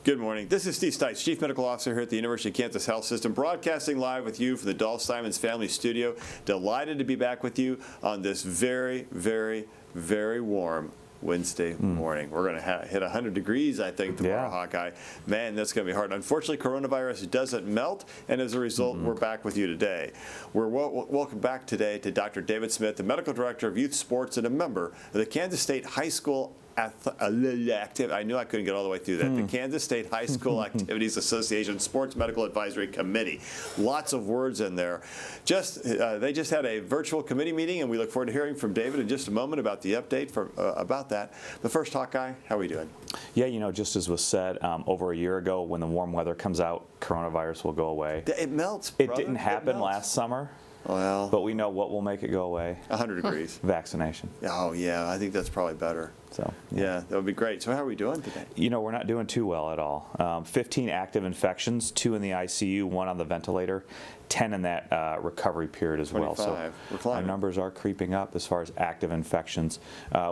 Good morning. This is Steve Stites, Chief Medical Officer here at the University of Kansas Health System, broadcasting live with you from the Dolph Simons Family Studio. Delighted to be back with you on this very, very, very warm Wednesday morning. We're going to hit 100 degrees, I think, tomorrow, Hawkeye. Man, that's going to be hard. Unfortunately, coronavirus doesn't melt, and as a result, we're back with you today. We're welcome back today to Dr. David Smith, the Medical Director of Youth Sports and a member of the Kansas State High School I knew I couldn't get all the way through that. The Kansas State High School Activities Association Sports Medical Advisory Committee. Lots of words in there. They just had a virtual committee meeting, and we look forward to hearing from David in just a moment about the update about that. But first, Hawkeye, how are we doing? Yeah, you know, just as was said, over a year ago, when the warm weather comes out, coronavirus will go away. It melts, It didn't happen last summer. Well, but we know what will make it go away. 100 degrees. Vaccination. Oh, yeah. I think that's probably better. So yeah, that would be great. So how are we doing today? You know, we're not doing too well at all. 15 active infections, 2 in the ICU, 1 on the ventilator, 10 in that recovery period as 25. well. So our numbers are creeping up as far as active infections.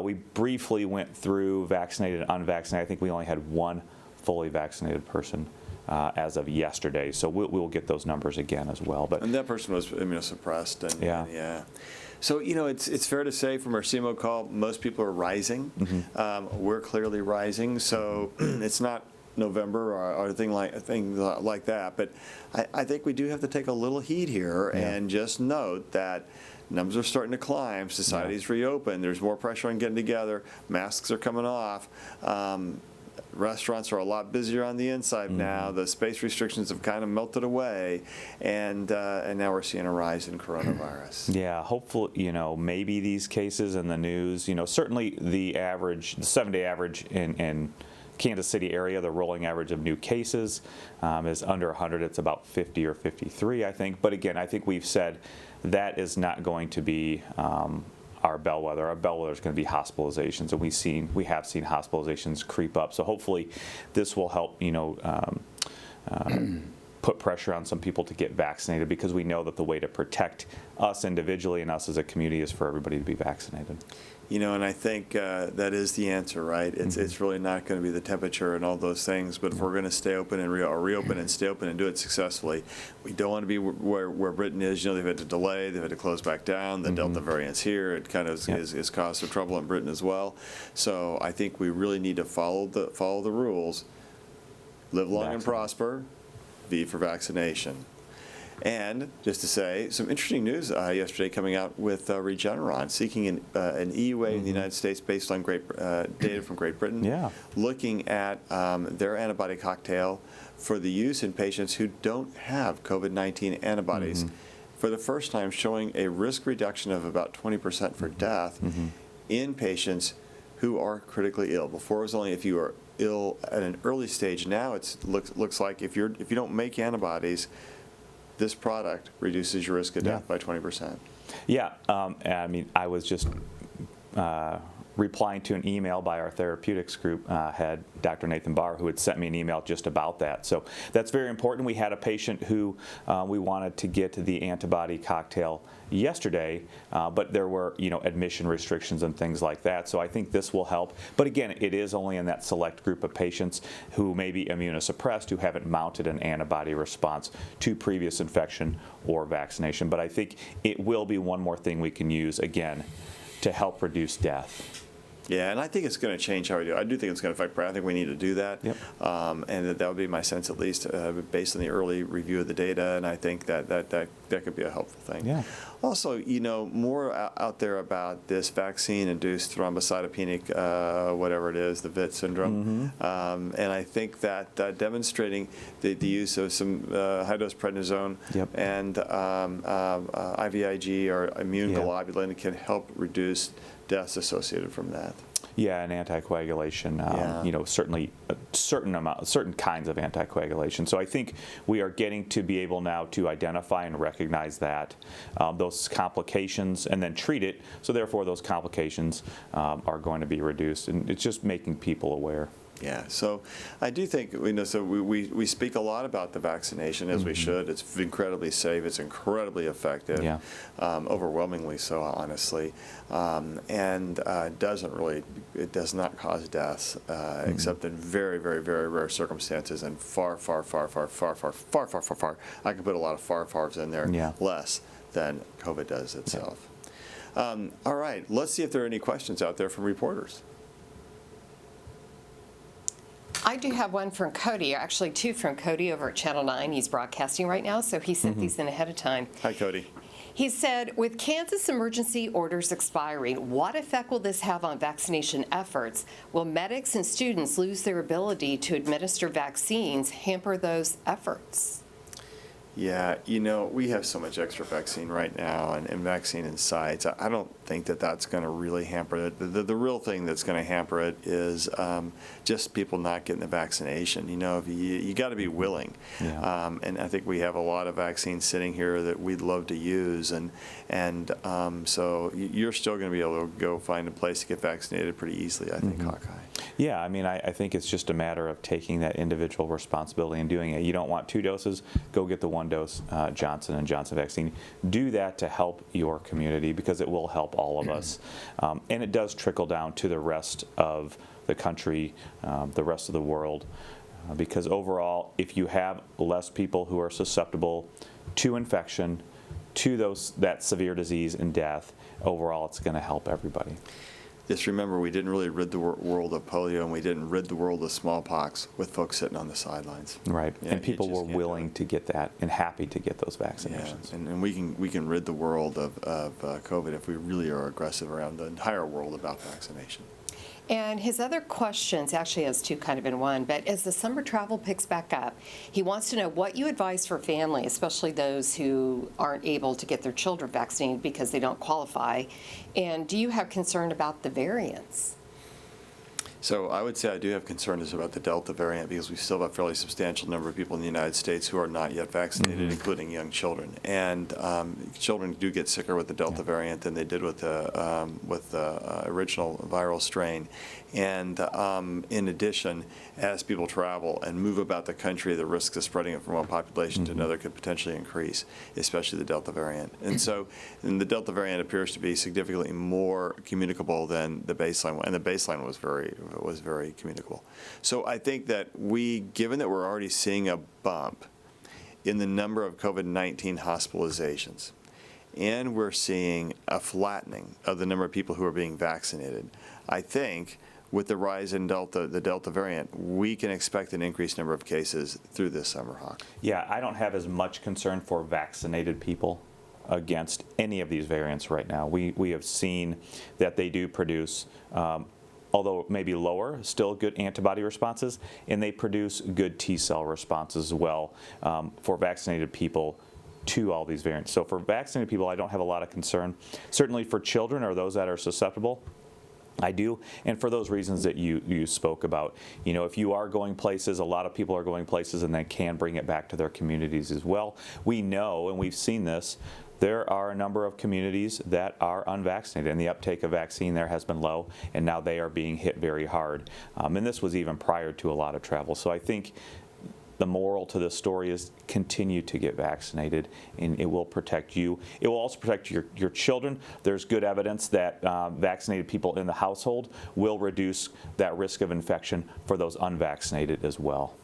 We briefly went through vaccinated and unvaccinated. I think we only had 1 fully vaccinated person as of yesterday, so we'll get those numbers again as well. And that person was immunosuppressed. And yeah. So, you know, it's fair to say from our CMO call, most people are rising. We're clearly rising, so it's not November or things like that. But I think we do have to take a little heed here and just note that numbers are starting to climb. Society's reopened. There's more pressure on getting together. Masks are coming off. Restaurants are a lot busier on the inside now. The space restrictions have kind of melted away, and now we're seeing a rise in coronavirus. Yeah, hopefully, you know, maybe these cases in the news, you know, certainly the 7-day average in Kansas City area, the rolling average of new cases is under 100. It's about 50 or 53, I think. But again, I think we've said that is not going to be our bellwether. Our bellwether is going to be hospitalizations, and we have seen hospitalizations creep up. So hopefully, this will help, you know, put pressure on some people to get vaccinated, because we know that the way to protect us individually and us as a community is for everybody to be vaccinated. You know, and I think that is the answer, right? It's really not going to be the temperature and all those things, but if we're going to stay open and reopen and stay open and do it successfully, we don't want to be where Britain is. You know, they've had to delay, they've had to close back down. The Delta variant's here. It kind of is caused some trouble in Britain as well. So I think we really need to follow the rules. Live long and prosper. V for vaccination. And just to say, some interesting news yesterday coming out with Regeneron seeking an EUA in the United States based on data from Great Britain, looking at their antibody cocktail for the use in patients who don't have COVID-19 antibodies, for the first time showing a risk reduction of about 20% for death in patients who are critically ill. Before it was only if you are ill at an early stage. Now it looks like if you don't make antibodies, this product reduces your risk of death by 20%. Yeah, I mean, I was just replying to an email by our therapeutics group head, Dr. Nathan Barr, who had sent me an email just about that. So that's very important. We had a patient who we wanted to get the antibody cocktail yesterday, but there were, you know, admission restrictions and things like that. So I think this will help. But again, it is only in that select group of patients who may be immunosuppressed, who haven't mounted an antibody response to previous infection or vaccination. But I think it will be one more thing we can use, again, to help reduce death. Yeah, and I think it's going to change how we do it. I do think it's going to affect prayer. I think we need to do that. And that would be my sense, at least, based on the early review of the data. And I think that could be a helpful thing. Yeah. Also, you know, more out there about this vaccine-induced thrombocytopenic, whatever it is, the VIT syndrome. And I think that demonstrating the use of some high-dose prednisone and IVIG or immune globulin can help reduce deaths associated from that. Yeah, and anticoagulation, you know, certainly certain kinds of anticoagulation. So I think we are getting to be able now to identify and recognize that those complications and then treat it. So therefore, those complications are going to be reduced, and it's just making people aware. Yeah, so I do think, so we speak a lot about the vaccination, as we should. It's incredibly safe, it's incredibly effective, Yeah. Overwhelmingly so, honestly, and it does not cause deaths, except in very, very, very rare circumstances, and far, I can put a lot of fars in there, Yeah. less than COVID does itself. All right, let's see if there are any questions out there from reporters. I do have one from Cody, actually two from Cody over at Channel 9. He's broadcasting right now, so he sent these in ahead of time. Hi, Cody. He said, with Kansas emergency orders expiring, what effect will this have on vaccination efforts? Will medics and students lose their ability to administer vaccines, hamper those efforts? Yeah, we have so much extra vaccine right now and vaccine in sites. I don't think that that's going to really hamper it. The real thing that's going to hamper it is just people not getting the vaccination. You got to be willing. Yeah. And I think we have a lot of vaccines sitting here that we'd love to use. And so you're still going to be able to go find a place to get vaccinated pretty easily, I think, Hawkeye. Yeah, I mean, I think it's just a matter of taking that individual responsibility and doing it. You don't want 2 doses, go get the 1 dose Johnson & Johnson vaccine. Do that to help your community because it will help all of us. And it does trickle down to the rest of the country, the rest of the world. Because overall, if you have less people who are susceptible to infection, to that severe disease and death, overall it's going to help everybody. Just remember, we didn't really rid the world of polio, and we didn't rid the world of smallpox with folks sitting on the sidelines. Right, Yeah, and people you just were can't do willing it. to get that and happy to get those Yeah, vaccinations. and we can rid the world of COVID if we really are aggressive around the entire world about vaccination. And his other questions, actually has two kind of in one, but as the summer travel picks back up, he wants to know what you advise for family, especially those who aren't able to get their children vaccinated because they don't qualify. And do you have concern about the variants? So I would say I do have concerns about the Delta variant because we still have a fairly substantial number of people in the United States who are not yet vaccinated, including young children. And children do get sicker with the Delta variant than they did with the original viral strain. And in addition, as people travel and move about the country, the risk of spreading it from one population to another could potentially increase, especially the Delta variant. And so the Delta variant appears to be significantly more communicable than the baseline one, and the baseline was very communicable. So I think that given that we're already seeing a bump in the number of COVID-19 hospitalizations, and we're seeing a flattening of the number of people who are being vaccinated, I think with the rise in the Delta variant, we can expect an increased number of cases through this summer, Hawk. Yeah, I don't have as much concern for vaccinated people against any of these variants right now. We have seen that they do produce, although maybe lower, still good antibody responses, and they produce good T-cell responses as well for vaccinated people to all these variants. So for vaccinated people, I don't have a lot of concern. Certainly for children or those that are susceptible, I do, and for those reasons that you spoke about. If you are going places, a lot of people are going places and they can bring it back to their communities as well. We know, and we've seen this, there are a number of communities that are unvaccinated, and the uptake of vaccine there has been low, and now they are being hit very hard. And this was even prior to a lot of travel. So I think the moral to this story is continue to get vaccinated, and it will protect you. It will also protect your children. There's good evidence that vaccinated people in the household will reduce that risk of infection for those unvaccinated as well.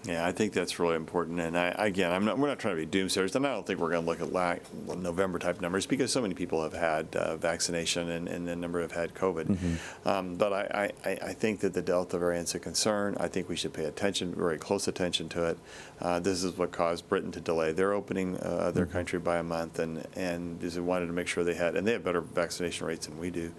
Yeah, I think that's really important. And we're not trying to be doomsayers, and I don't think we're going to look at November type numbers because so many people have had vaccination and a number have had COVID. But I think that the Delta variant's a concern. I think we should pay attention, very close attention to it. This is what caused Britain to delay their opening their country by a month, and they wanted to make sure they have better vaccination rates than we do.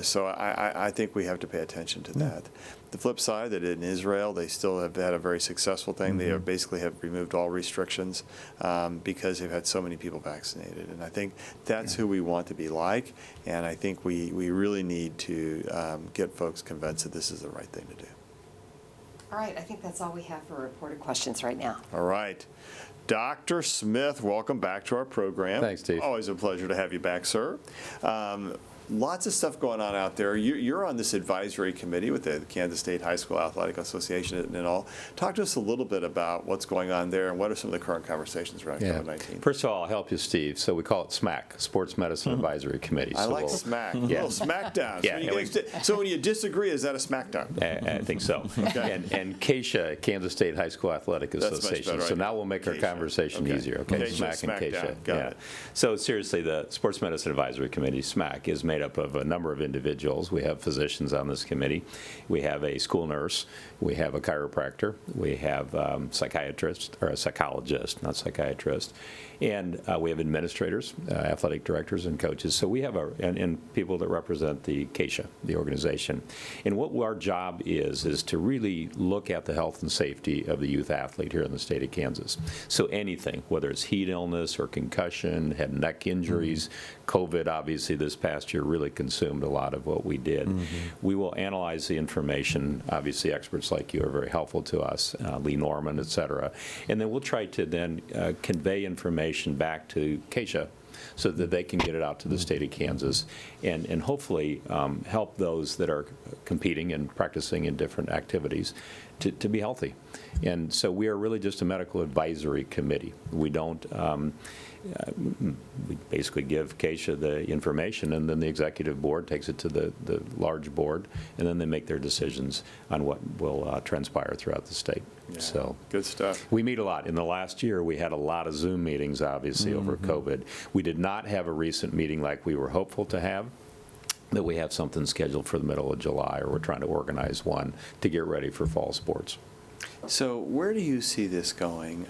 So I think we have to pay attention to that. The flip side, that in Israel, they still have had a very successful thing. They basically have removed all restrictions because they've had so many people vaccinated. And I think that's who we want to be like. And I think we really need to get folks convinced that this is the right thing to do. All right, I think that's all we have for reported questions right now. All right. Dr. Smith, welcome back to our program. Thanks, Steve. Always a pleasure to have you back, sir. lots of stuff going on out there. You're on this advisory committee with the Kansas State High School Athletic Association and all. Talk to us a little bit about what's going on there and what are some of the current conversations around COVID-19. First of all, I'll help you, Steve. So we call it SMAC, Sports Medicine Advisory Committee. I like SMAC. A little smackdown. So when you disagree, is that a smackdown? I think so. And KSHA, Kansas State High School Athletic Association. So now we'll make our conversation easier. Okay, SMAC and KSHA. Got it. So seriously, the Sports Medicine Advisory Committee, SMAC, is made up of a number of individuals. We have physicians on this committee. We have a school nurse. We have a chiropractor. We have psychiatrist, or a psychologist, not psychiatrist. And we have administrators, athletic directors, and coaches. So we have and people that represent the KSHA, the organization. And what our job is to really look at the health and safety of the youth athlete here in the state of Kansas. So anything, whether it's heat illness or concussion, head and neck injuries, COVID, obviously, this past year really consumed a lot of what we did. We will analyze the information. Obviously, experts like you are very helpful to us, Lee Norman, et cetera. And then we'll try to then convey information back to KSHA so that they can get it out to the state of Kansas and hopefully help those that are competing and practicing in different activities to be healthy. And so we are really just a medical advisory committee. We don't we basically give KSHA the information, and then the executive board takes it to the large board, and then they make their decisions on what will transpire throughout the state. Yeah, so good stuff. We meet a lot. In the last year, we had a lot of Zoom meetings, obviously, over COVID. We did not have a recent meeting like we were hopeful to have, that we have something scheduled for the middle of July, or we're trying to organize one to get ready for fall sports. So where do you see this going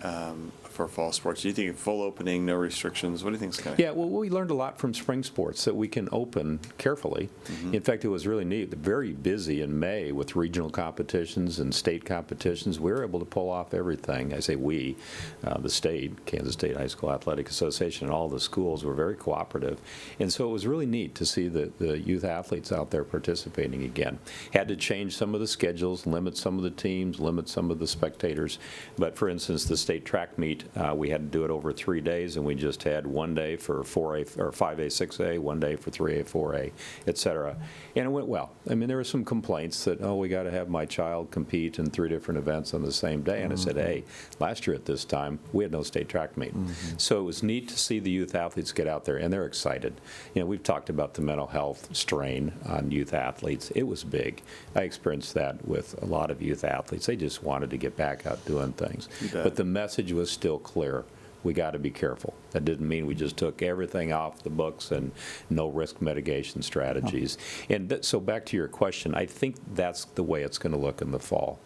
for fall sports? Do you think full opening, no restrictions? What do you think is going to happen? Yeah, well, we learned a lot from spring sports that we can open carefully. In fact, it was really neat. Very busy in May with regional competitions and state competitions. We were able to pull off everything. I say we, the state, Kansas State High School Athletic Association, and all the schools were very cooperative. And so it was really neat to see the youth athletes out there participating again. Had to change some of the schedules, limit some of the teams, limit some of the spectators. But for instance, the state track meet, we had to do it over 3 days, and we just had 1 day for 4A or 5A, 6A, 1 day for 3A, 4A, et cetera. And it went well. I mean, there were some complaints that, oh, we got to have my child compete in 3 different events on the same day. And I said, hey, last year at this time, we had no state track meet. So it was neat to see the youth athletes get out there, and they're excited. You know, we've talked about the mental health strain on youth athletes. It was big. I experienced that with a lot of youth athletes. They just wanted to get back out doing things. But the message was still clear. We got to be careful. That didn't mean we just took everything off the books and no risk mitigation strategies. And so back to your question, I think that's the way it's going to look in the fall.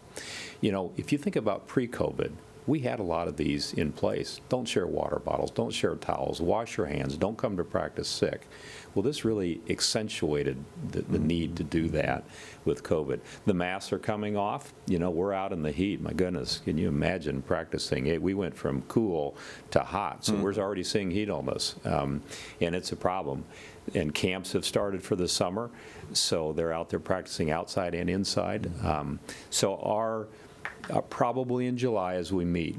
You know, if you think about pre-COVID, we had a lot of these in place. Don't share water bottles, don't share towels, wash your hands, don't come to practice sick. Well, this really accentuated the need to do that with COVID. The masks are coming off. You know, we're out in the heat. My goodness, can you imagine practicing? We went from cool to hot, so we're already seeing heat illness, and it's a problem. And camps have started for the summer, so they're out there practicing outside and inside. So our probably in July as we meet,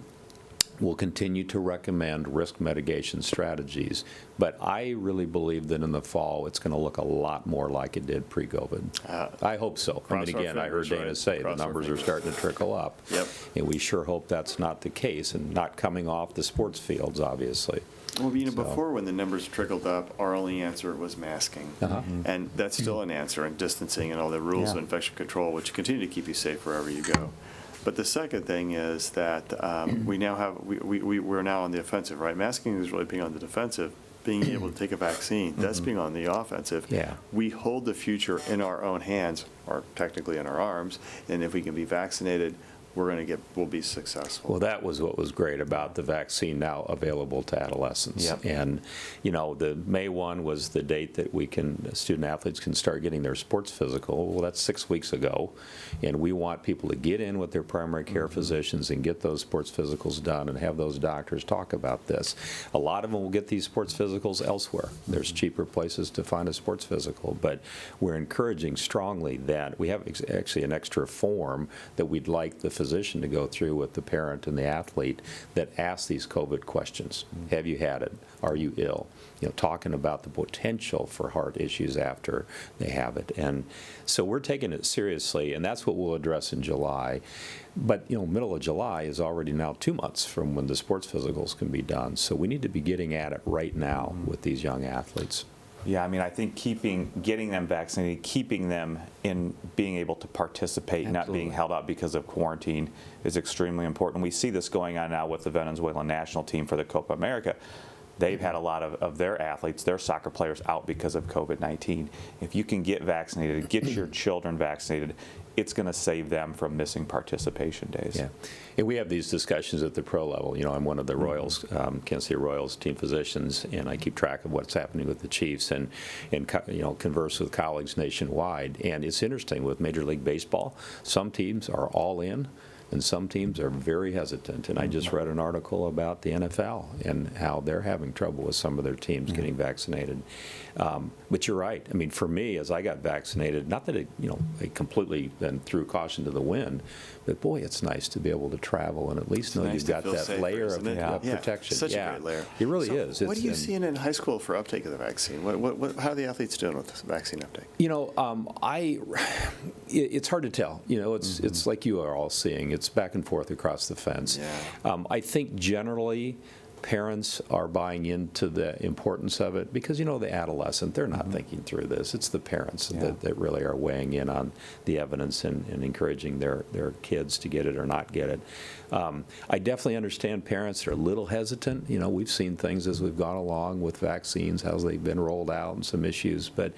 we'll continue to recommend risk mitigation strategies, but I really believe that in the fall it's going to look a lot more like it did pre-COVID. I hope so. I mean, again, I heard Dana say the numbers are starting to trickle up, and we sure hope that's not the case and not coming off the sports fields, obviously. Well, you know, before when the numbers trickled up, our only answer was masking. And that's still an answer, and distancing and all the rules of infection control, which continue to keep you safe wherever you go. But the second thing is that we're now on the offensive, right? Masking is really being on the defensive. Being able to take a vaccine, that's being on the offensive. We hold the future in our own hands, or technically in our arms, and if we can be vaccinated, we'll be successful. Well, that was what was great about the vaccine now available to adolescents. And, you know, the May 1 was the date that student athletes can start getting their sports physical. Well, that's 6 weeks ago. And we want people to get in with their primary care physicians and get those sports physicals done and have those doctors talk about this. A lot of them will get these sports physicals elsewhere. There's cheaper places to find a sports physical, but we're encouraging strongly that we have actually an extra form that we'd like the physician to go through with the parent and the athlete that asks these COVID questions. Have you had it? Are you ill? Talking about the potential for heart issues after they have it. And so we're taking it seriously, and that's what we'll address in July. But, middle of July is already now 2 months from when the sports physicals can be done. So we need to be getting at it right now with these young athletes. Yeah, I mean, I think getting them vaccinated, keeping them in being able to participate, not being held out because of quarantine is extremely important. We see this going on now with the Venezuelan national team for the Copa America. They've had a lot of their athletes, their soccer players out because of COVID-19. If you can get vaccinated, get your children vaccinated, it's going to save them from missing participation days. Yeah, and we have these discussions at the pro level. I'm one of the Royals, Kansas City Royals team physicians, and I keep track of what's happening with the Chiefs and converse with colleagues nationwide. And it's interesting with Major League Baseball, some teams are all in, and some teams are very hesitant. And I just read an article about the NFL and how they're having trouble with some of their teams getting vaccinated. But you're right. I mean, for me, as I got vaccinated, not that I completely then threw caution to the wind, but boy, it's nice to be able to travel and at least know nice you've got that safer, layer of isn't it? protection. Such a great layer. It really So is. What are you seeing in high school for uptake of the vaccine? How are the athletes doing with the vaccine uptake? It's hard to tell. It's like you are all seeing. It's back and forth across the fence. Yeah. I think generally parents are buying into the importance of it because, the adolescent, they're not thinking through this. It's the parents that really are weighing in on the evidence and encouraging their kids to get it or not get it. I definitely understand parents are a little hesitant. We've seen things as we've gone along with vaccines, how they've been rolled out and some issues. But,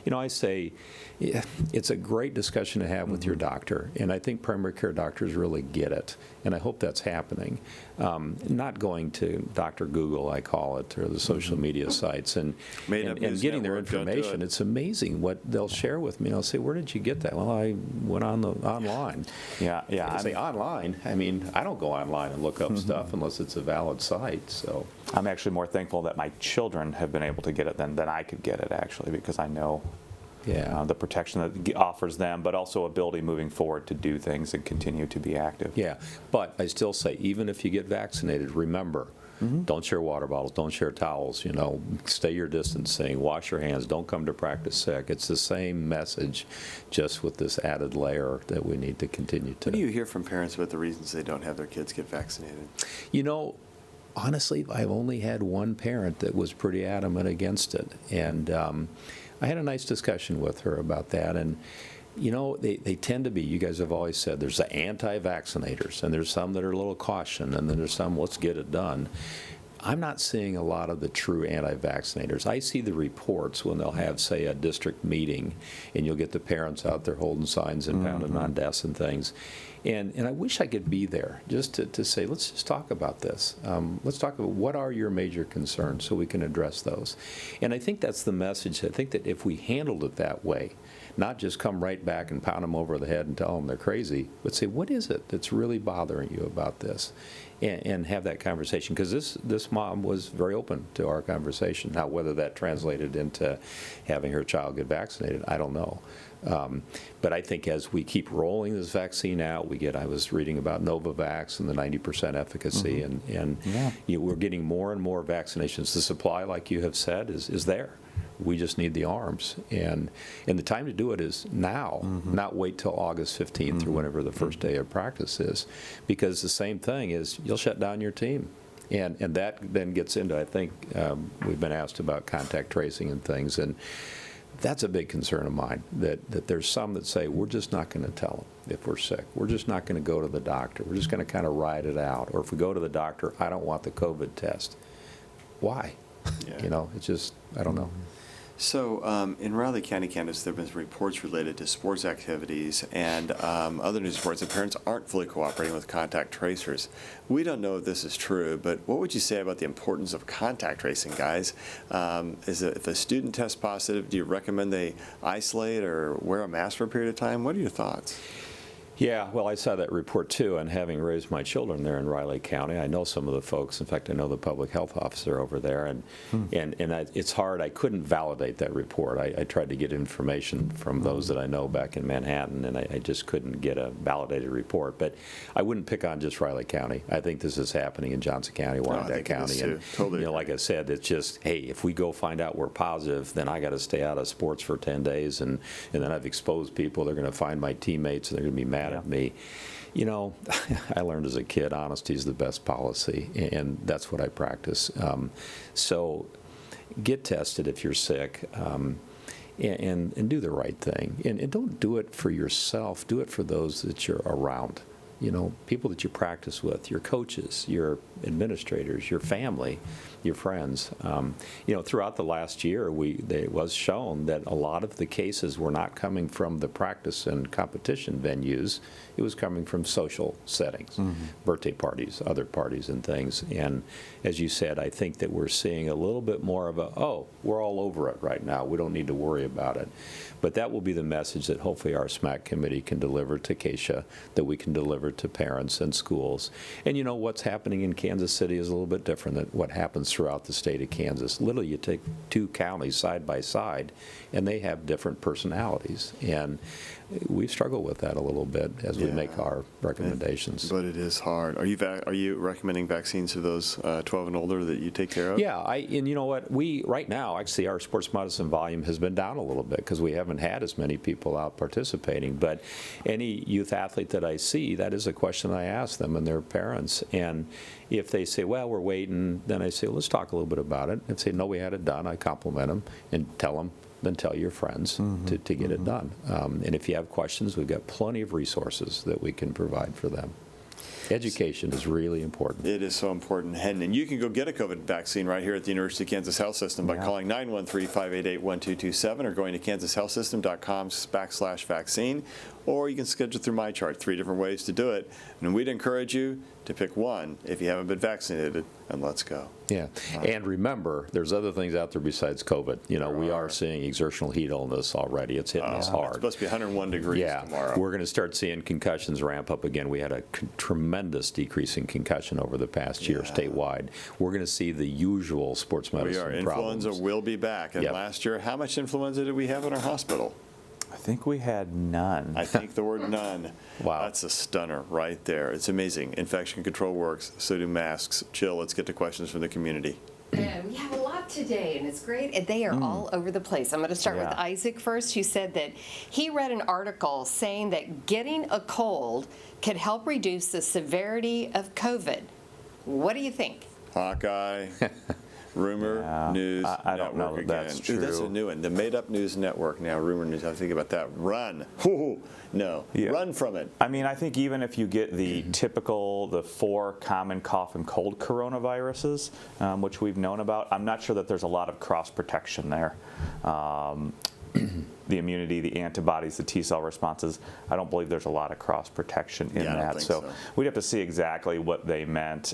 I say it's a great discussion to have with your doctor. And I think primary care doctors really get it. And I hope that's happening. Not going to Dr. Google, I call it, or the social media sites and getting their information. It's amazing what they'll share with me. I'll say, where did you get that? Well, I went online. Yeah. I say online. I mean, I don't go online and look up stuff unless it's a valid site. So I'm actually more thankful that my children have been able to get it than I could get it, actually, because I know the protection that it offers them, but also ability moving forward to do things and continue to be active. Yeah, but I still say, even if you get vaccinated, remember, don't share water bottles, don't share towels, stay your distancing, wash your hands, don't come to practice sick. It's the same message, just with this added layer that we need to continue to. What do you hear from parents about the reasons they don't have their kids get vaccinated? Honestly, I've only had one parent that was pretty adamant against it. And I had a nice discussion with her about that. And, they tend to be, you guys have always said, there's the anti-vaccinators, and there's some that are a little caution, and then there's some, let's get it done. I'm not seeing a lot of the true anti-vaccinators. I see the reports when they'll have, say, a district meeting, and you'll get the parents out there holding signs and pounding on desks and things. And I wish I could be there just to say, let's just talk about this. Let's talk about what are your major concerns so we can address those. And I think that's the message. I think that if we handled it that way, not just come right back and pound them over the head and tell them they're crazy, but say, what is it that's really bothering you about this? And have that conversation, because this mom was very open to our conversation. Now, whether that translated into having her child get vaccinated, I don't know. But I think as we keep rolling this vaccine out, I was reading about Novavax and the 90% efficacy, and we're getting more and more vaccinations. The supply, like you have said, is there. We just need the arms. And the time to do it is now, not wait till August 15th or whenever the first day of practice is. Because the same thing is, you'll shut down your team. And that then gets into, I think, we've been asked about contact tracing and things. And that's a big concern of mine, that there's some that say, we're just not going to tell them if we're sick. We're just not going to go to the doctor. We're just going to kind of ride it out. Or if we go to the doctor, I don't want the COVID test. Why? Yeah. It's just, I don't know. So in Riley County, Kansas, there have been reports related to sports activities and other news reports that parents aren't fully cooperating with contact tracers. We don't know if this is true, but what would you say about the importance of contact tracing, guys? If a student tests positive, do you recommend they isolate or wear a mask for a period of time? What are your thoughts? Yeah, well, I saw that report too, and having raised my children there in Riley County, I know some of the folks. In fact, I know the public health officer over there, and it's hard. I couldn't validate that report. I tried to get information from those that I know back in Manhattan, and I just couldn't get a validated report. But I wouldn't pick on just Riley County. I think this is happening in Johnson County, Wyandotte County, and totally like I said, it's just, hey, if we go find out we're positive, then I got to stay out of sports for 10 days, and then I've exposed people. They're going to find my teammates, and they're going to be mad at me. You know, I learned as a kid, honesty is the best policy, and that's what I practice. So get tested if you're sick, and do the right thing. And don't do it for yourself. Do it for those that you're around. You know, people that you practice with, your coaches, your administrators, your family, your friends. You know, throughout the last year, it was shown that a lot of the cases were not coming from the practice and competition venues. It was coming from social settings, birthday parties, other parties and things. And as you said, I think that we're seeing a little bit more of we're all over it right now. We don't need to worry about it. But that will be the message that hopefully our SMAC committee can deliver to Keisha, that we can deliver to parents and schools. And you know, what's happening in Kansas City is a little bit different than what happens throughout the state of Kansas. Literally, you take two counties side by side, and they have different personalities. And we struggle with that a little bit as we make our recommendations. But it is hard. Are you recommending vaccines to those 12 and older that you take care of? Yeah, and you know what? Right now, actually, our sports medicine volume has been down a little bit because we haven't had as many people out participating. But any youth athlete that I see, that is a question I ask them and their parents. And if they say, well, we're waiting, then I say, well, let's talk a little bit about it. If they say, no, we had it done, I compliment them and tell them, then tell your friends to get it done. And if you have questions, we've got plenty of resources that we can provide for them. Education is really important. It is so important. And you can go get a COVID vaccine right here at the University of Kansas Health System by calling 913-588-1227 or going to kansashealthsystem.com/vaccine, or you can schedule through MyChart. 3 different ways to do it. And we'd encourage you to pick one if you haven't been vaccinated, and let's go. Yeah, and remember, there's other things out there besides COVID. You know, we are seeing exertional heat illness already. It's hitting us hard. It's supposed to be 101 degrees tomorrow. We're going to start seeing concussions ramp up again. We had a tremendous decrease in concussion over the past year statewide. We're going to see the usual sports medicine problems. Influenza will be back. And last year, how much influenza did we have in our hospital? I think we had none. I think the word none. Wow. That's a stunner right there. It's amazing. Infection control works, so do masks. Jill, let's get to questions from the community. And we have a lot today, and it's great. And they are all over the place. I'm going to start with Isaac first, who said that he read an article saying that getting a cold could help reduce the severity of COVID. What do you think? Hawkeye. Rumor News I don't know Network that again. that's true. Ooh, that's a new one. The Made Up News Network now. Rumor News. I think about that. Run. No. Yeah. Run from it. I mean, I think even if you get the the 4 common cough and cold coronaviruses, which we've known about, I'm not sure that there's a lot of cross protection there. The immunity, the antibodies, the T-cell responses, I don't believe there's a lot of cross protection in that. So we'd have to see exactly what they meant.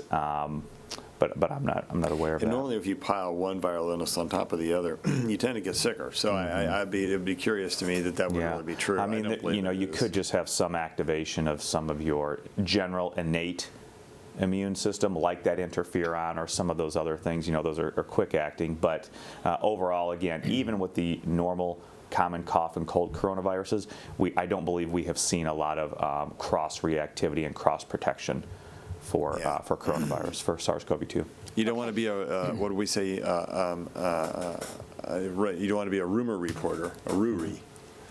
But I'm not aware of that. Normally, if you pile one viral illness on top of the other, you tend to get sicker. So it'd be curious to me that would really be true. I mean, you could just have some activation of some of your general innate immune system, like that interferon or some of those other things. Those are quick acting. But overall, again, even with the normal common cough and cold coronaviruses, I don't believe we have seen a lot of cross reactivity and cross protection for coronavirus, for SARS-CoV-2. You don't want to be what do we say? You don't want to be a rumor reporter, a ruri.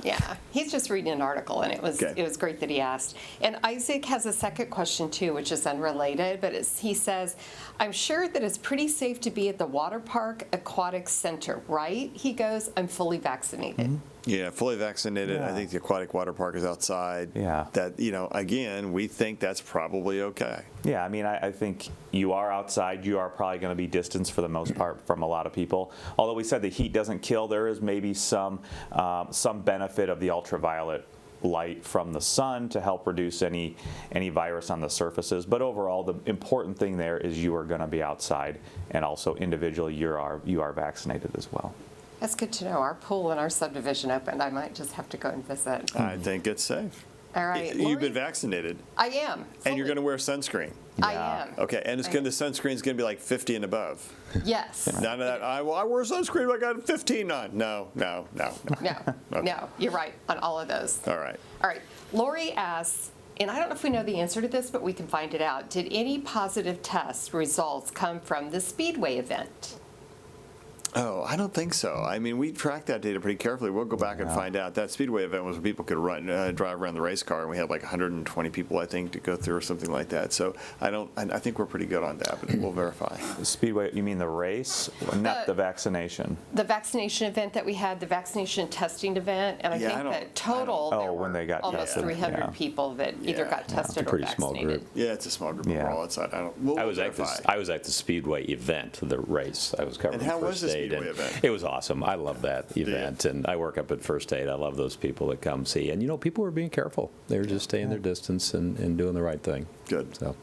Yeah, he's just reading an article, and it was great that he asked. And Isaac has a second question too, which is unrelated, but he says, "I'm sure that it's pretty safe to be at the water park aquatic center, right?" He goes, "I'm fully vaccinated." Yeah, fully vaccinated. I think the aquatic water park is outside. Yeah. That, again, we think that's probably okay. Yeah, I mean, I think you are outside. You are probably going to be distanced for the most part from a lot of people. Although we said the heat doesn't kill, there is maybe some benefit of the ultraviolet light from the sun to help reduce any virus on the surfaces. But overall, the important thing there is you are going to be outside, and also individually you are vaccinated as well. That's good to know. Our pool in our subdivision opened. I might just have to go and visit. I think it's safe. All right. You've been Lori? vaccinated, I am. and you're fully. going to wear sunscreen. I Yeah. am. Okay, and the sunscreen's going to be like 50 and above. Yes. None of that. I wear sunscreen. I got 15 on. No. No, Okay. no, you're right on all of those. All right. All right. Lori asks, and I don't know if we know the answer to this, but we can find it out. Did any positive test results come from the Speedway event? Oh, I don't think so. I mean, we tracked that data pretty carefully. We'll go back and find out. That Speedway event was where people could drive around the race car, and we had like 120 people, I think, to go through or something like that. So I think we're pretty good on that, but we'll verify. Speedway, you mean the race, not the vaccination? The vaccination event that we had, the vaccination testing event, and I Yeah, think I that don't- total Oh, there when were they got almost tested, 300 yeah. people that either Yeah. got tested or Pretty small vaccinated. group. Yeah, it's a small group Yeah. overall. We'll I was at the Speedway event, the race. I was covering And how was First the Aid, Speedway and event? it was awesome. I love that event, and I work up at First Aid. I love those people that come see. And people were being careful. They were just staying their distance and doing the right thing. Good. So.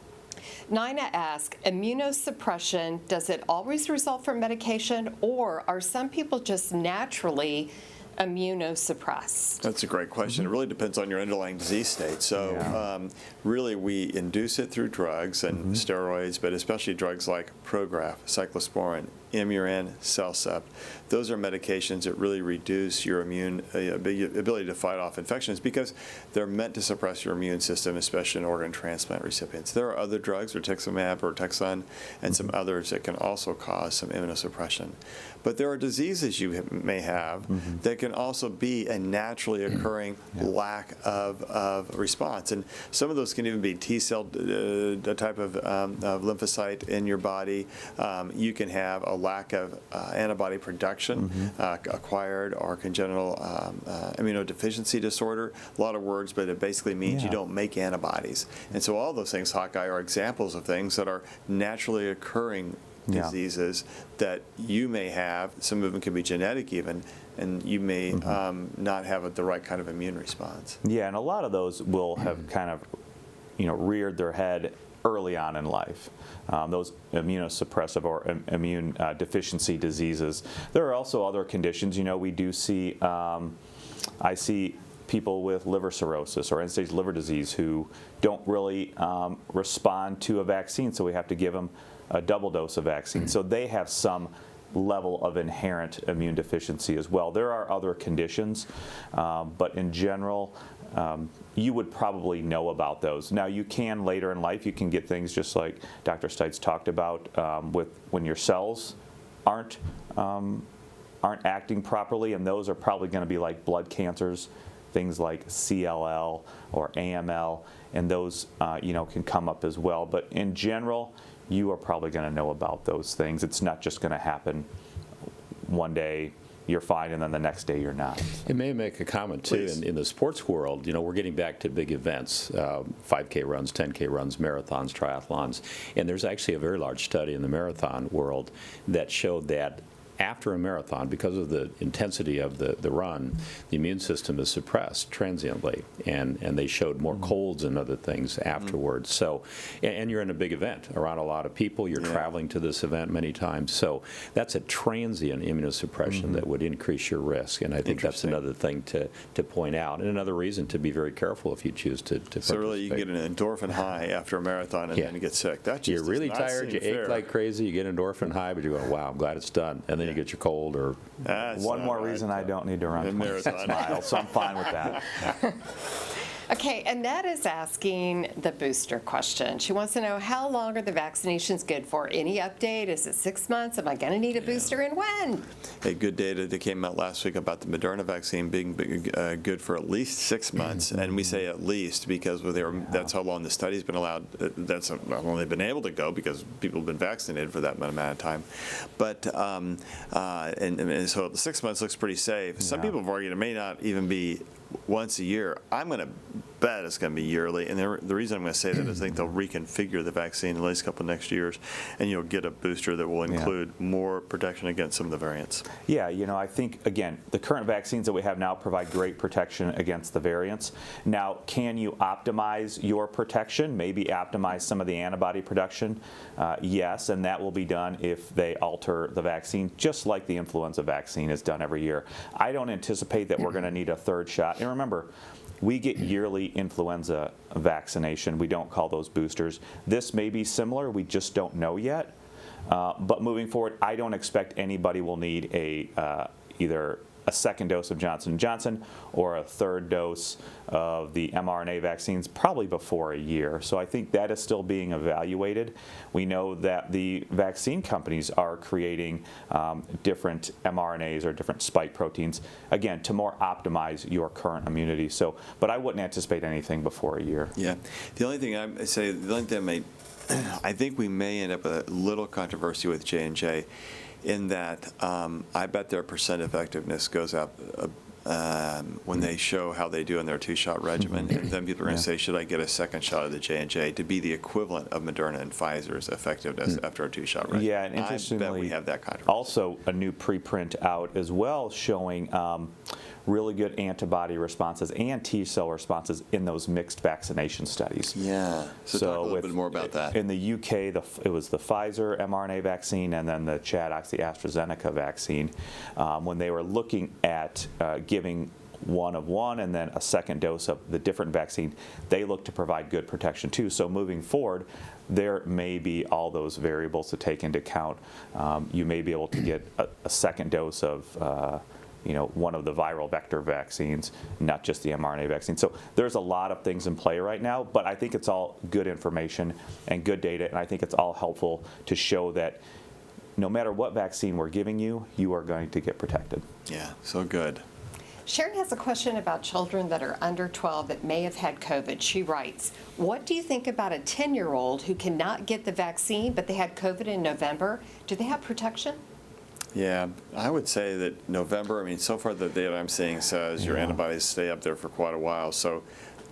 Nina asks, immunosuppression, does it always result from medication, or are some people just naturally immunosuppressed? That's a great question. It really depends on your underlying disease state. So Yeah. really we induce it through drugs and steroids, but especially drugs like Prograf, cyclosporin, Imuran, Cellcept. Those are medications that really reduce your immune ability to fight off infections because they're meant to suppress your immune system, especially in organ transplant recipients. There are other drugs, rituximab or Texan, and some others that can also cause some immunosuppression. But there are diseases you may have that can also be a naturally occurring lack of response. And some of those can even be T-cell type of lymphocyte in your body. You can have a lack of antibody production, acquired or congenital immunodeficiency disorder. A lot of words, but it basically means you don't make antibodies. And so all those things, Hawkeye, are examples of things that are naturally occurring diseases that you may have. Some of them can be genetic even, and you may not have the right kind of immune response. Yeah, and a lot of those will have kind of, reared their head early on in life. Those immunosuppressive or immune deficiency diseases. There are also other conditions. We do see, I see people with liver cirrhosis or end-stage liver disease who don't really respond to a vaccine, so we have to give them a double dose of vaccine. So they have some level of inherent immune deficiency as well. There are other conditions, but in general, you would probably know about those. Now, you can later in life, you can get things just like Dr. Stites talked about with when your cells aren't acting properly, and those are probably going to be like blood cancers, things like CLL or AML, and those can come up as well. But in general, you are probably going to know about those things. It's not just going to happen one day, you're fine, and then the next day you're not. It may make a comment, too, in the sports world. We're getting back to big events, 5K runs, 10K runs, marathons, triathlons. And there's actually a very large study in the marathon world that showed that after a marathon, because of the intensity of the run, the immune system is suppressed transiently, and they showed more colds and other things afterwards. So, and you're in a big event around a lot of people. You're traveling to this event many times. So that's a transient immunosuppression that would increase your risk, and I think that's another thing to point out, and another reason to be very careful if you choose to So really, you can get an endorphin high after a marathon and then you get sick. That just You're really does not tired, seem you fair. ache like crazy, you get endorphin high, but you go, wow, I'm glad it's done. And then you get your cold or That's One not more right. reason I don't need to run A 26 marathon. miles, so I'm fine with that. Okay, Annette is asking the booster question. She wants to know, how long are the vaccinations good for? Any update? Is it 6 months? Am I going to need a booster, and when? A good data that came out last week about the Moderna vaccine being good for at least 6 months, and we say at least because that's how long the study's been allowed. That's how long they've been able to go because people have been vaccinated for that amount of time. But and so the 6 months looks pretty safe. Some people have argued it may not even be once a year. I'm going to bet it's going to be yearly, and the reason I'm going to say that is I think they'll reconfigure the vaccine in the next couple of next years, and you'll get a booster that will include more protection against some of the variants. Yeah, I think, again, the current vaccines that we have now provide great protection against the variants. Now, can you optimize your protection, maybe optimize some of the antibody production? Yes, and that will be done if they alter the vaccine, just like the influenza vaccine is done every year. I don't anticipate that we're going to need a third shot. And remember, we get yearly influenza vaccination. We don't call those boosters. This may be similar. We just don't know yet. But moving forward, I don't expect anybody will need either a second dose of Johnson & Johnson or a third dose of the mRNA vaccines probably before a year. So I think that is still being evaluated. We know that the vaccine companies are creating different mRNAs or different spike proteins, again, to more optimize your current immunity. So, but I wouldn't anticipate anything before a year. Yeah. The only thing I say, the only thing I think we may end up with a little controversy with J&J in that I bet their percent effectiveness goes up when they show how they do in their two-shot regimen. And then people are going to say, should I get a second shot of the J&J to be the equivalent of Moderna and Pfizer's effectiveness after a two-shot regimen? Yeah, and interestingly, I bet we have that controversy. Also a new preprint out as well showing really good antibody responses and T-cell responses in those mixed vaccination studies. Yeah. So talk a little bit more about that. In the UK, it was the Pfizer mRNA vaccine and then the ChAdOx, the AstraZeneca vaccine. When they were looking at giving one of one and then a second dose of the different vaccine, they look to provide good protection too. So moving forward, there may be all those variables to take into account. You may be able to get a second dose of one of the viral vector vaccines, not just the mRNA vaccine. So there's a lot of things in play right now, but I think it's all good information and good data, and I think it's all helpful to show that no matter what vaccine we're giving you, you are going to get protected. Yeah, so good. Sharon has a question about children that are under 12 that may have had COVID. She writes, what do you think about a 10-year-old who cannot get the vaccine, but they had COVID in November? Do they have protection? Yeah, I would say that November, so far the data I'm seeing says your antibodies stay up there for quite a while. So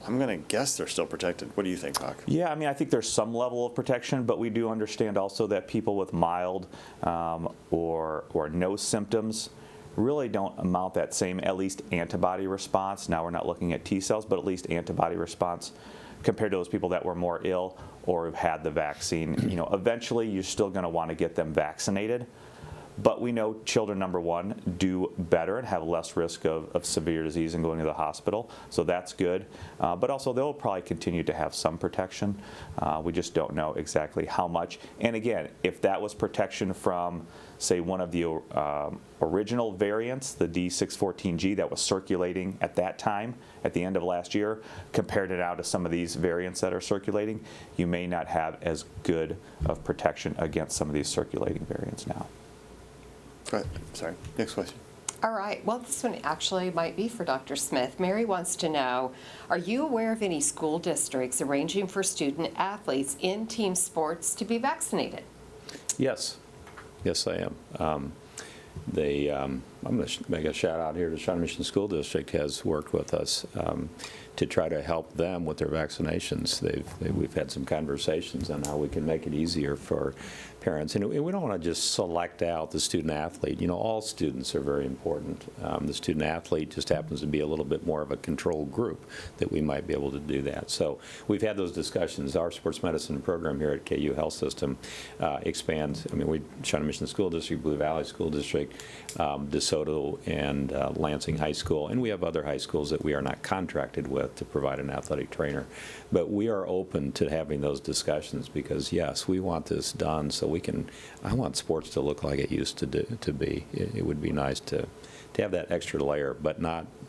I'm going to guess they're still protected. What do you think, Hawk? Yeah, I think there's some level of protection, but we do understand also that people with mild or no symptoms really don't mount that same, at least, antibody response. Now we're not looking at T cells, but at least antibody response compared to those people that were more ill or have had the vaccine. Eventually you're still going to want to get them vaccinated. But we know children, number one, do better and have less risk of severe disease and going to the hospital. So that's good. But also, they'll probably continue to have some protection. We just don't know exactly how much. And again, if that was protection from, say, one of the original variants, the D614G that was circulating at that time, at the end of last year, compared it now to some of these variants that are circulating, you may not have as good of protection against some of these circulating variants now. Right. Sorry. Next question. All right. Well, this one actually might be for Dr. Smith. Mary wants to know, are you aware of any school districts arranging for student athletes in team sports to be vaccinated? Yes. Yes, I am. I'm going to make a shout out here to Shawnee Mission School District has worked with us to try to help them with their vaccinations. We've had some conversations on how we can make it easier for parents. And we don't want to just select out the student athlete. All students are very important. The student athlete just happens to be a little bit more of a controlled group that we might be able to do that. So we've had those discussions. Our sports medicine program here at KU Health System expands. Shawnee Mission School District, Blue Valley School District, DeSoto and Lansing High School, and we have other high schools that we are not contracted with to provide an athletic trainer. But we are open to having those discussions because, yes, we want this done so I want sports to look like it used to be. It would be nice to have that extra layer, but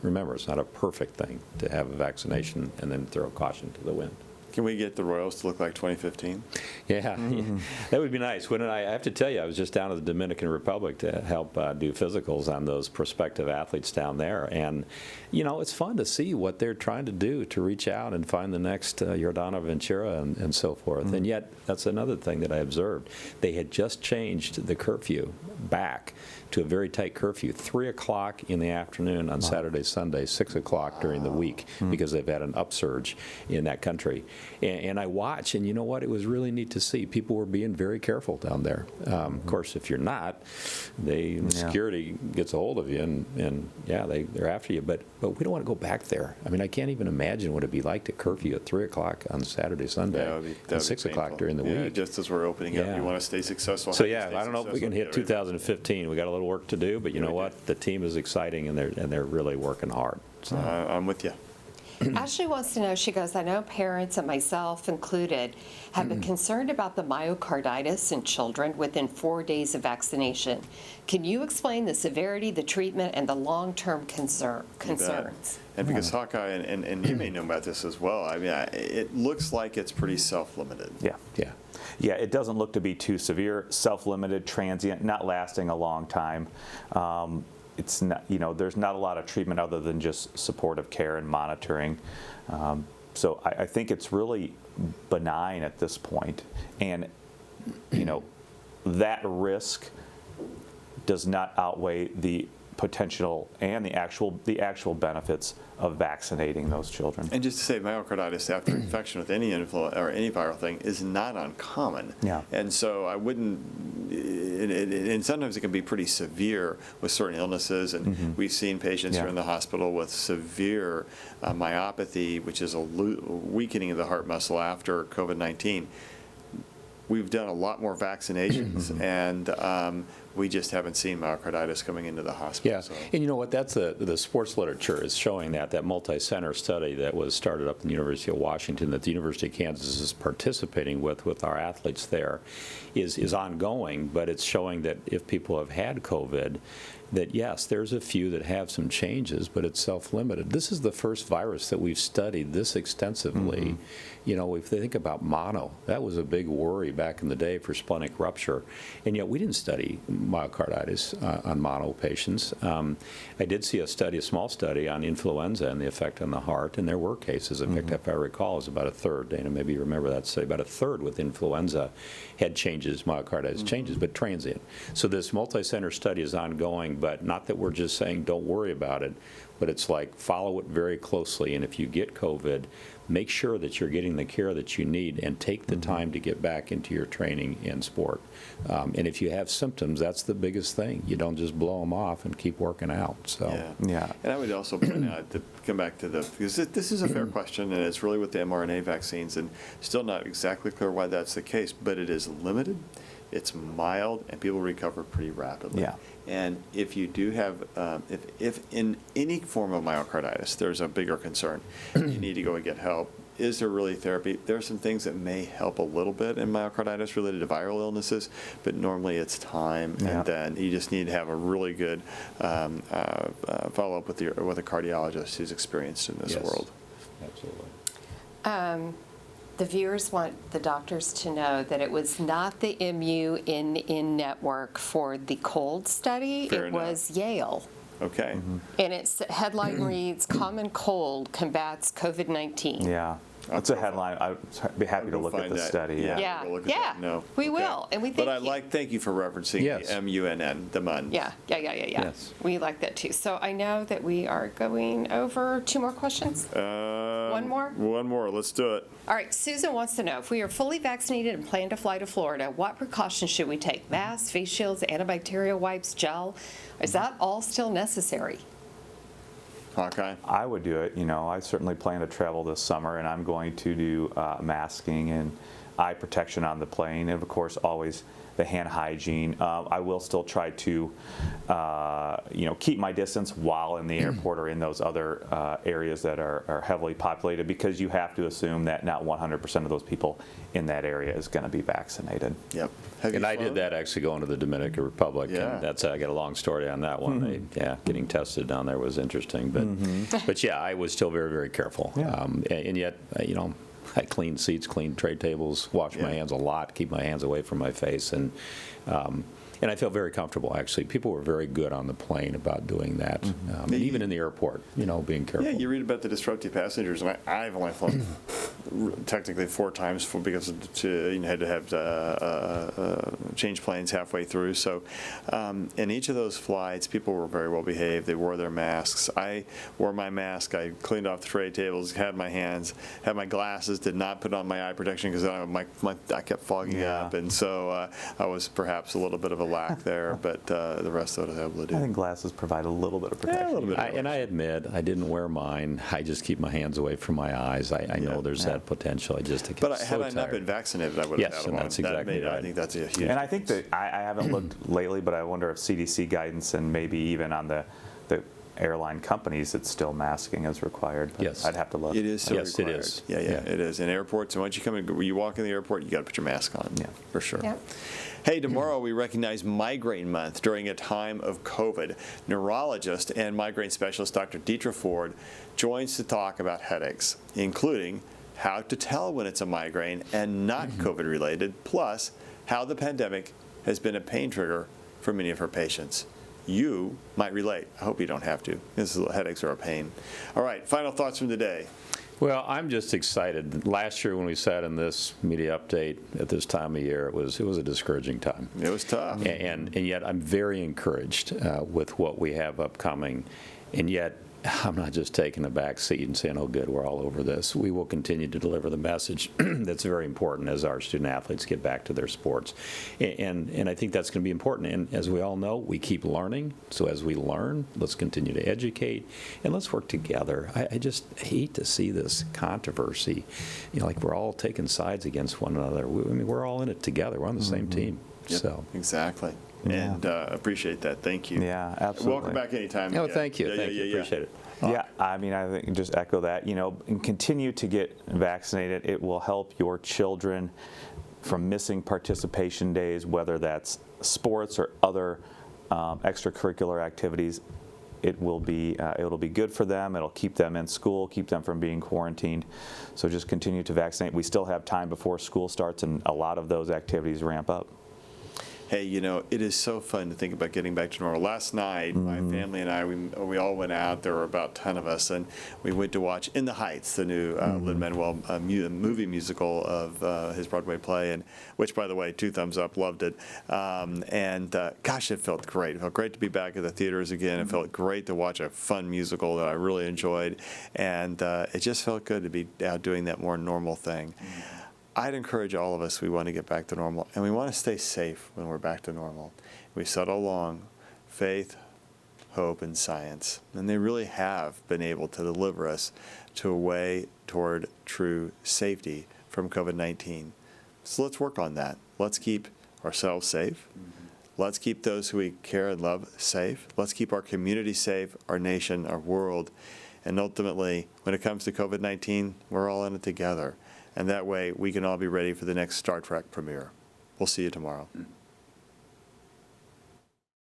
remember, it's not a perfect thing to have a vaccination and then throw caution to the wind. Can we get the Royals to look like 2015? Yeah, that would be nice. I have to tell you, I was just down to the Dominican Republic to help do physicals on those prospective athletes down there. And, it's fun to see what they're trying to do to reach out and find the next Jordana Ventura and so forth. And yet, that's another thing that I observed. They had just changed the curfew back to a very tight curfew, 3 o'clock in the afternoon on Saturday, Sunday, 6 o'clock during the week, because they've had an upsurge in that country. And I watched, and you know what? It was really neat to see. People were being very careful down there. Of course, if you're not, the security gets a hold of you, and they're after you. But we don't want to go back there. I can't even imagine what it'd be like to curfew at 3 o'clock on Saturday, Sunday, and 6 o'clock during the week. Just as we're opening up, you want to stay successful. So I don't know if we can hit 2015. We got a little work to do, but you know what? The team is exciting, and they're really working hard. So. I'm with you. Ashley wants to know, she goes, I know parents and myself included have been concerned about the myocarditis in children within 4 days of vaccination. Can you explain the severity, the treatment, and the long-term concerns? And because Hawkeye, and you may know about this as well, I mean, it looks like it's pretty self-limited. Yeah, it doesn't look to be too severe, self-limited, transient, not lasting a long time. It's not, there's not a lot of treatment other than just supportive care and monitoring. So I think it's really benign at this point. And, that risk does not outweigh the potential and the actual benefits of vaccinating those children. And just to say, myocarditis after infection with any influenza or any viral thing is not uncommon. Yeah. And so I wouldn't, and sometimes it can be pretty severe with certain illnesses. And we've seen patients who are in the hospital with severe myopathy, which is a weakening of the heart muscle after COVID-19. We've done a lot more vaccinations, and we just haven't seen myocarditis coming into the hospital. Yeah, So. and you know what? That's the sports literature is showing that multi-center study that was started up in the University of Washington, that the University of Kansas is participating with our athletes there, is ongoing. But it's showing that if people have had COVID, that yes, there's a few that have some changes, but it's self-limited. This is the first virus that we've studied this extensively. If they think about mono, that was a big worry back in the day for splenic rupture, and yet we didn't study myocarditis on mono patients. I did see a small study on influenza and the effect on the heart, and there were cases. In fact, if I recall, it was about a third. Dana, maybe you remember that study. About a third with influenza had changes, myocarditis changes, but transient. So this multi-center study is ongoing, but not that we're just saying don't worry about it, but it's like follow it very closely, and if you get COVID, make sure that you're getting the care that you need and take the time to get back into your training and sport. And if you have symptoms, that's the biggest thing. You don't just blow them off and keep working out. So Yeah. And I would also point out, to come back to because this is a fair question, and it's really with the mRNA vaccines, and still not exactly clear why that's the case, but it is limited, it's mild, and people recover pretty rapidly. Yeah. And if you do have, if in any form of myocarditis, there's a bigger concern, you need to go and get help. Is there really therapy? There are some things that may help a little bit in myocarditis related to viral illnesses, but normally it's time, and then you just need to have a really good follow-up with a cardiologist who's experienced in this world. Absolutely. The viewers want the doctors to know that it was not the MU in network for the cold study. Fair it enough. was Yale. Okay. And its headline reads, Common Cold Combats COVID-19. Yeah. That's a headline. I'd be happy to look at the study. Yeah, we'll look at that. No. we Okay. will. And we But think thank you for referencing the MUNN, the MUN. Yeah. Yes. We like that too. So I know that we are going over 2 more questions. One more? One more. Let's do it. All right, Susan wants to know, if we are fully vaccinated and plan to fly to Florida, what precautions should we take? Masks, face shields, antibacterial wipes, gel? Is that all still necessary? Hawkeye? I would do it. I certainly plan to travel this summer, and I'm going to do masking and eye protection on the plane, and of course always the hand hygiene. I will still try to keep my distance while in the airport or in those other areas that are heavily populated, because you have to assume that not 100% of those people in that area is going to be vaccinated. Yep. And I did that actually going to the Dominican Republic, Yeah. and I got a long story on that one. Getting tested down there was interesting, but yeah, I was still very, very careful. Yeah. And yet, I clean seats, clean tray tables, wash my hands a lot, keep my hands away from my face, and I feel very comfortable, actually. People were very good on the plane about doing that, and even in the airport, being careful. Yeah, you read about the disruptive passengers, and I've only flown technically 4 times because had to have change planes halfway through. So in each of those flights, people were very well behaved. They wore their masks. I wore my mask. I cleaned off the tray tables, had my hands, had my glasses, did not put on my eye protection because I kept fogging up, and so I was perhaps a little bit of a lack there, but the rest of it I was able to do. I think glasses provide a little bit of protection. a little bit. And I admit, I didn't wear mine. I just keep my hands away from my eyes. I know there's that potential. I just get But so had I not tired. been vaccinated, I would have Yes, had and one. that's exactly I right. think that's a huge. And I think that I haven't looked lately, but I wonder if CDC guidance and maybe even on the airline companies, it's still masking as required. But Yes. I'd have to look. It is still Yes, it required. is. Yeah, Yeah. it is. In airports, and once you come in, when you walk in the airport, you got to put your mask on. Yeah. For sure. Yep. Hey, tomorrow we recognize Migraine Month during a time of COVID. Neurologist and migraine specialist Dr. Deetra Ford joins to talk about headaches, including how to tell when it's a migraine and not COVID-related, plus how the pandemic has been a pain trigger for many of her patients. You might relate. I hope you don't have to, because headaches are a pain. All right, final thoughts from the day. Well, I'm just excited. Last year when we sat in this media update at this time of year, it was a discouraging time. It was tough. And yet I'm very encouraged with what we have upcoming. And yet I'm not just taking a back seat and saying, oh, good, we're all over this. We will continue to deliver the message that's very important as our student athletes get back to their sports. And I think that's going to be important. And as we all know, we keep learning. So as we learn, let's continue to educate and let's work together. I just hate to see this controversy, like we're all taking sides against one another. We're all in it together. We're on the same team. Yep, So. Exactly. Yeah. And appreciate that. Thank you. Yeah, absolutely. Welcome back anytime. Oh, Yeah. thank you. Yeah, Thank yeah, you. yeah, Appreciate it. Yeah, I mean, I think just echo that, and continue to get vaccinated. It will help your children from missing participation days, whether that's sports or other extracurricular activities. It'll be good for them. It'll keep them in school, keep them from being quarantined. So just continue to vaccinate. We still have time before school starts, and a lot of those activities ramp up. Hey, it is so fun to think about getting back to normal. Last night, my family and I, we all went out. There were about 10 of us, and we went to watch In the Heights, the new Lin-Manuel movie musical of his Broadway play, and which, by the way, 2 thumbs up, loved it. Gosh, it felt great. It felt great to be back at the theaters again. It felt great to watch a fun musical that I really enjoyed, and it just felt good to be out doing that more normal thing. I'd encourage all of us, we want to get back to normal, and we want to stay safe when we're back to normal. We've said all along, faith, hope, and science, and they really have been able to deliver us to a way toward true safety from COVID-19. So let's work on that. Let's keep ourselves safe. Let's keep those who we care and love safe. Let's keep our community safe, our nation, our world, and ultimately, when it comes to COVID-19, we're all in it together. And that way, we can all be ready for the next Star Trek premiere. We'll see you tomorrow.